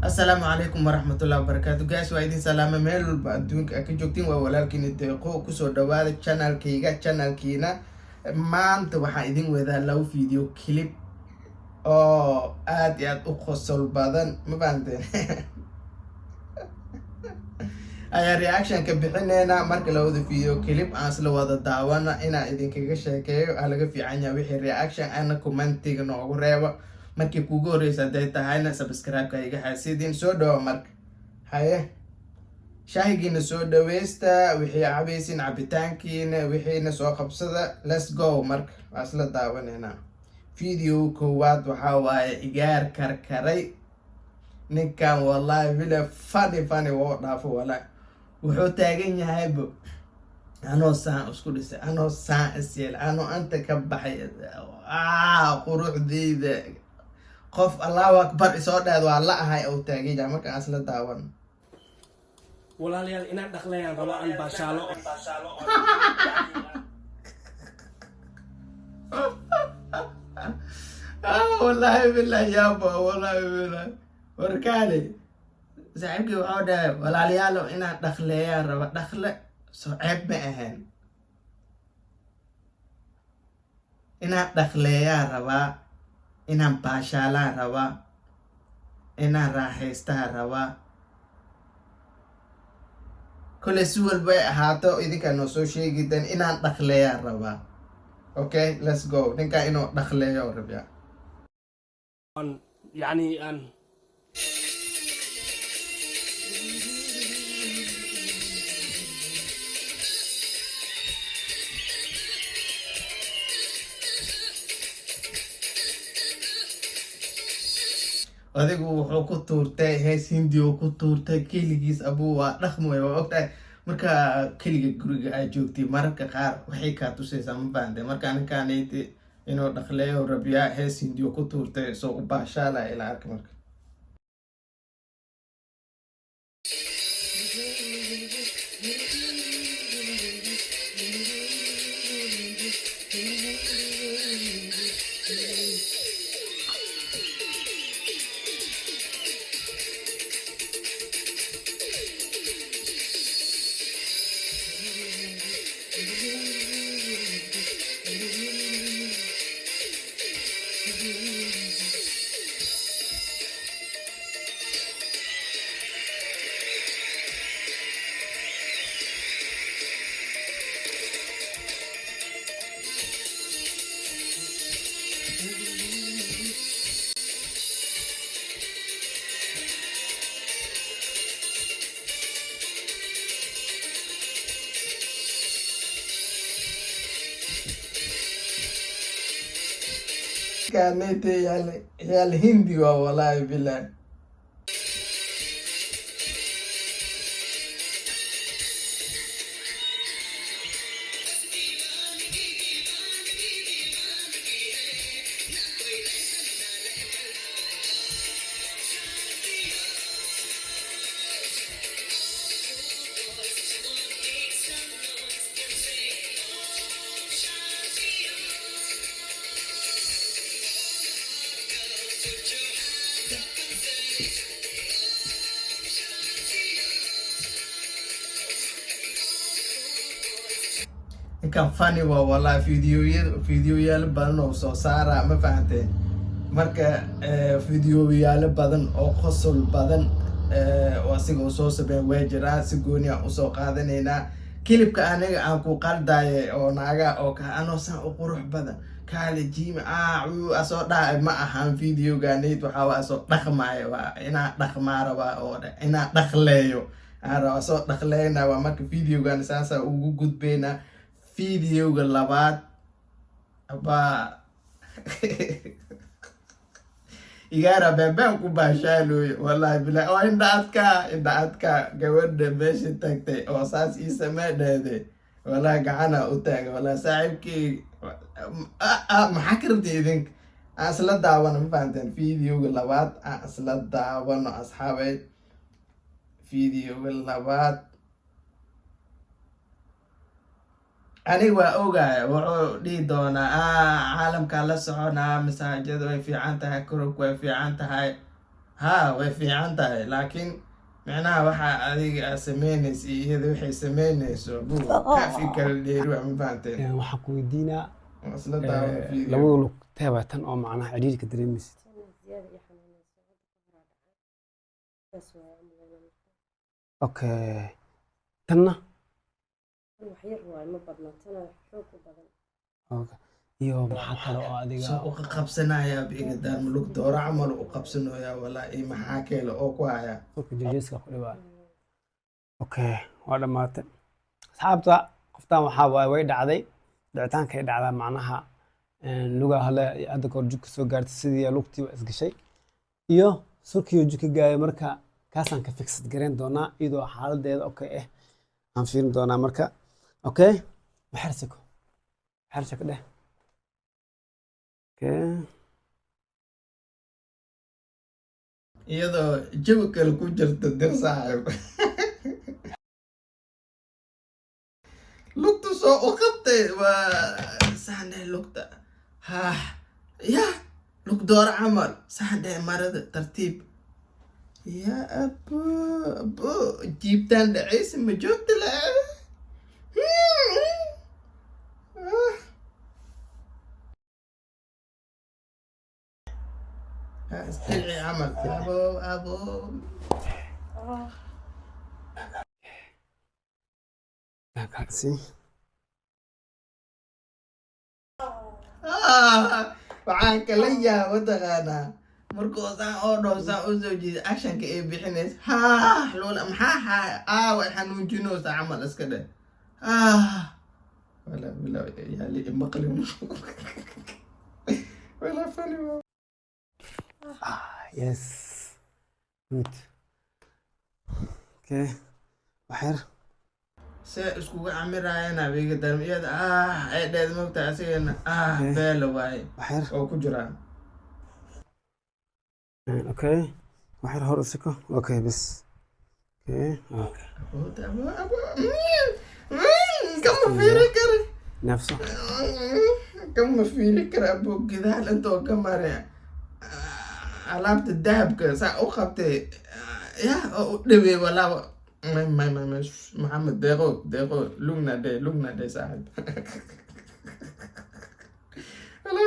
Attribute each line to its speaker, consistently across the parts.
Speaker 1: السلام عليكم ورحمة الله وبركاته guys waa idin salaama meel walba adduunka ka joogtiin waa walaalkiina deeqo kusoo dhawaada channelkiina maanta waxaan idin wadaa labo video clip oo aad iyo aad u qosol badan ma fahanteen ayaa reaction ka bixinayna marka labada video clip aan isla wada daawana inaan idinkaga sheekeeyo aa laga fiican yahay wixii reaction ana commentiga noogu reebo markii kugu horeysa haday tahayna subscribe-ka iga xasidin soo dhawo marka haye shaahigiina soo dhaweysta wixii cabaysin cabitaankiina wixiina soo qabsada let's go marka waa isla daawanayna video koowaad waxaa waaye igaar karkaray ninkan wallahi bila funny woo dhaafo wallahi wuxuu taagan yahay anoo saan isku dhisay anoo saan isyeel anoo anta ka baxay quruxdeyda qof Allahu Akbar isoo dhaad waa la ahay oo taagay marka asla daawan
Speaker 2: walaalayaal inaan dhaqlayaan rabo aan baashaalo
Speaker 1: wallahi billahi yaaba wallahi billahi warkaale saaxiibkii wuxuu dhahay walaalayaal inaan dhaqlayaan rabo dhaqle soo ceeb ma ahaan inaan dhaqlayaan rabaa inaan baashaalaan rabaa inaan raaxaystaan rabaa kule si walba ay ahaato idinkaa noo soo sheegidan inaan dhaqleeyaan rabaa okay let's go ninkaa inuu dhaqleeyo rabyaa
Speaker 2: يعني أن
Speaker 1: adigu wuxuu ku tuurtay hees hindi oo ku tuurtay keligiis abuu waa dhaqmay waa ogtahay marka keliga guriga ay joogtay mararka qaar waxay kaa tusaysaa ma fahanteen marka ninkaanayti inuu dhaqleeyo rabyaa hees hindi oo ku tuurtay soo u baashaala ilaa arka marka كانت هي الهندي والله بالله kan funny waa wallahi videoyaal badan oo soo saara ma fahanteen marka videoyaal badan oo qosol badan oo asiga soo sameeyay way jiraan si gooni ah u soo qaadanayna clipka aniga aan ku qaldaay oo naaga oo ka anoo san u qurux badan kaale jiim asoo dhaay ma ahan videogaanid waxa waa soo dhaqmay waa ina dhaqmaara waa oo ina dhaqleeyo ara soo dhaqleeyna waa marka videogan saasa ugu gudbeena videoga labaad aba igaara bebeen ku baashaalooy wallahi billahi oo indhaadka gabadha meesha tagtay oo saas ii sameydheede wallahi gacana u taaga wallahi saaxiibkii maxaa ka rabtay idinka aan isla daawano ma fahanteen videoga labaad aan isla daawano asxaabay videoga labaad aniga waa ogaay wuxuu dhihi doonaa caalamka la soconaa masaajida way fiican tahay kurubka way fiican tahay ها way fiican tahay laakiin micnaha waxa adiga aad samaynaysa iyo iyada waxay samaynayso buu kaafi kala dheeri waa ma fahanteen
Speaker 3: waxaan ku weydiinaa
Speaker 1: isla daawada video
Speaker 3: labada lug teeba tan oo macnaha ciriirka dareemaysid okay tanna okay iyo maxaa kale oo adiga
Speaker 1: soo u qabsanaya biga daan lug doora camal u qabsanaya walaa maxaa kale oo ku haya
Speaker 3: qofka jejeeska ku dhibaa okay waa dhamaatay asxaabta qoftaan waxaa waay way dhacday dhicitaankay dhacdaa macnaha lugaa hale hadda kahor jug ka soo gaartay sidii lugtii waa isgashay iyo surkiyo jug ka gaaya marka kaasaan ka fixad gareyn doonaa iyadoo xaaladeeda okay ah aan fiirin doonaa marka okay maxarsiko maxarsiko dheh okay
Speaker 1: iyadoo jawi kale ku jirta dir saaxiib lugta soo u qabtay waa saxandhe lugta ha ya lug doora camal saxandhe marada tartiib ya abo jiibtaan dhacaysa ma joogta la استدعي عمل ابو
Speaker 3: kaasi
Speaker 1: waxaan kala yaaba taqaanaa markuu saan oo dhow saan u soo jeeda actionka ay bixinaysa loola maxaa way xanuujinaysa camal iska dheh wala bila yaali maqli wala fani
Speaker 3: yes good okay waxyar
Speaker 1: see iskugu camirayana biga darmiyada ay dheed mogta asigana beelo waaye
Speaker 3: waxyar
Speaker 1: oo ku jiraan
Speaker 3: okay waxyar hor isiko okay bas okay
Speaker 1: kama fiiri kara
Speaker 3: nafso
Speaker 1: kama fiiri kara abo gidaal intoo ka mare alaabta dahabka saa u qabtay ya oo u dhaweey walaaba محمد دقيقو لugna دي صاحب لا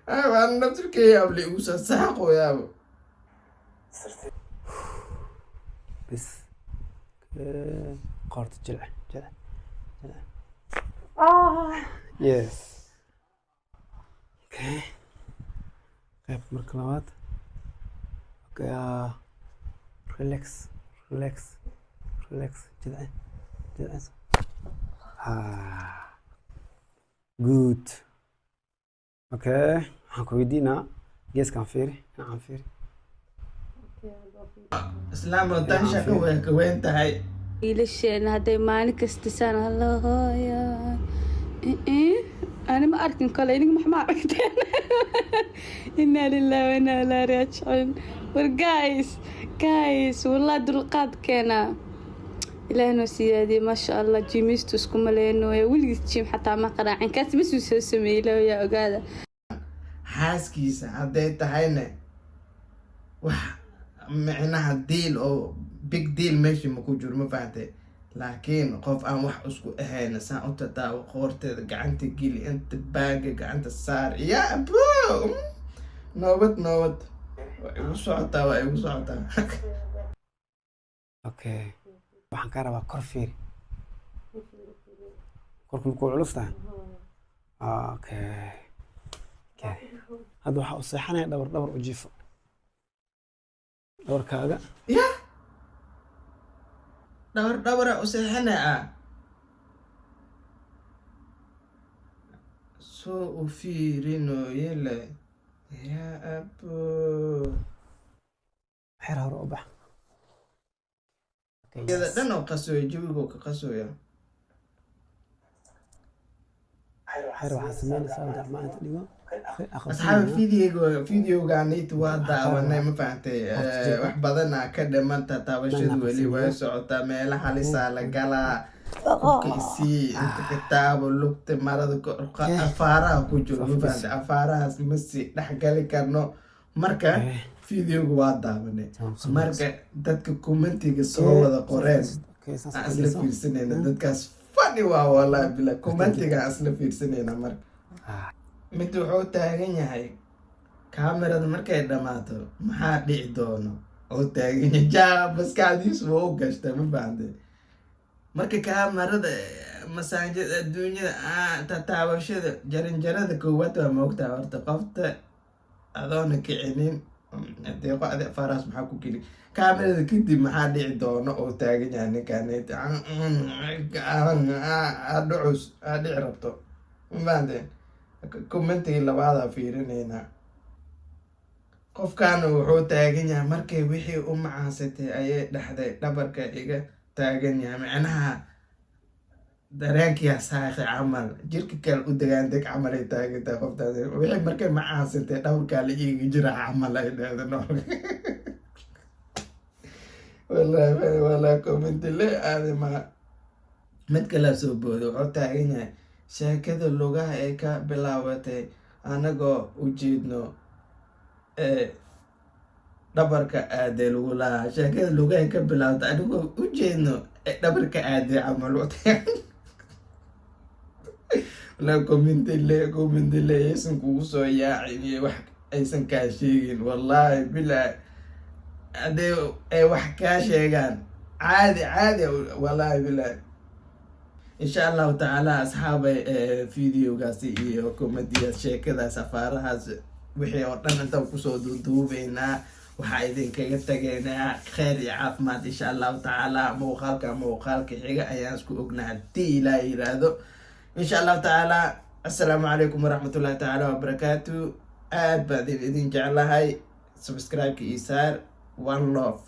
Speaker 1: انا نفسك يا ابلي وسا ساقو يا ابو
Speaker 3: بس قارت جلع يس اوكي قيب مركلات اوكي ريلاكس جدعان good okay waxaan ku weydiinaa geeskaan fiiri dhinacaan fiiri
Speaker 1: islaam oo tan shaqo way ka weyn tahay
Speaker 4: wiilasheena hadday maalin kasta saan allahooya أنا ما أركن كله إنك ما أركتين إنا لله وإنا إليه راجعون guys والله دلقات كنا إلهنا سيادي ما شاء الله جيميستوس كمالينو يا ولد جيم حتى ما قرأ كاس بس وسمي له يا أقاده
Speaker 1: xaaskiisa hadday tahayna wax micnaha deal oo big deal meesha ma ku jiro ma fahantay laakiin qof aan wax isku ahayna saan u tataawo qoorteeda gacanta geli inta baaga gacanta saar ya bro nabad waa igu socotaa
Speaker 3: okay waxaan ka rabaa kor fiiri korku makuu culus tahay okay hadda waxaa u seexanaya dhabar u jiifo dhabarkaaga
Speaker 1: ya dhawra u seexanaya soo u fiirinoyele ya abo
Speaker 3: xer hore u bax
Speaker 1: iyada dhan oo qasooya jawigoo ka qasooya
Speaker 3: xer waxaa sameynaysaa gacmaha inta dhigo
Speaker 1: asxaabi videogaanit waa daawanay ma fahantay wax badana ka dhimanta taabashada weli way socotaa meelaha halisaa la galaa qofkiisii inta kitaabo lugta marada afaaraha ku jiro ma fahantay afaarahaas ma sii dhexgali karno marka videoga waa daawanay marka dadka commentiga soo wada qoreen aan isla fiirsanayna dadkaas fani waa wallahi bila commentiga aan isla fiirsanayna marka mid wuxuu taagan yahay kaamirada markay dhammaato maxaa dhici doono oo taagan yahay jaa maskaxdiisu waa u gashta ma fahamtay marka kaamirada masaajida adduunyada tataabashada jaranjarada koowaad waa moogtaa horta qofta adoona kicinin deeqo ade faras maxaa ku keli kaamirada kadib maxaa dhici doono oo taagan yahay ninkaanit adhucus dhici rabto mafahanteen commentiga labaada fiirinayna qofkaana wuxuu taagan yahay markay wixii u macaasatay ayay dhexday dhabarka iga taagan yahay macnaha dareenkiyaa saaqi camal jirka kale u dagaandeg camal ay taagantahay qoftaas wixii markay macaasatay dhabarkaa la iiga jira camal ay dhehda nool wallahi commenti le aadama mid kala soo booda wuxuu taagan yahay sheekada lugaha ay ka bilaabatay anagoo ujeedno dhabarka aadee lagu lahaa sheekada lugaha ka bilaabtay anagoo ujeedno dhabarka aadee camal la commentile aysan kugu soo yaacin iyo wax aysan kaa sheegin wallahi bilaa hadee ay wax kaa sheegaan caadi wallahi bilaa insha allahu tacaala asxaabay videogaasi iyo comediyaas sheekadaas afaarahaas wixii oo dhan intaan kusoo duuduubeynaa waxaa idinkaga tageynaa kheyr iyo caafimaad insha allahu tacaala muuqaalka xiga ayaan isku ognaa haddii ilaa yiraahdo insha allahu tacaala assalaamu calaykum waraxmatullahi tacaala wabarakaatu aad baan idin jeclahay subscribe-ka iyo saar one love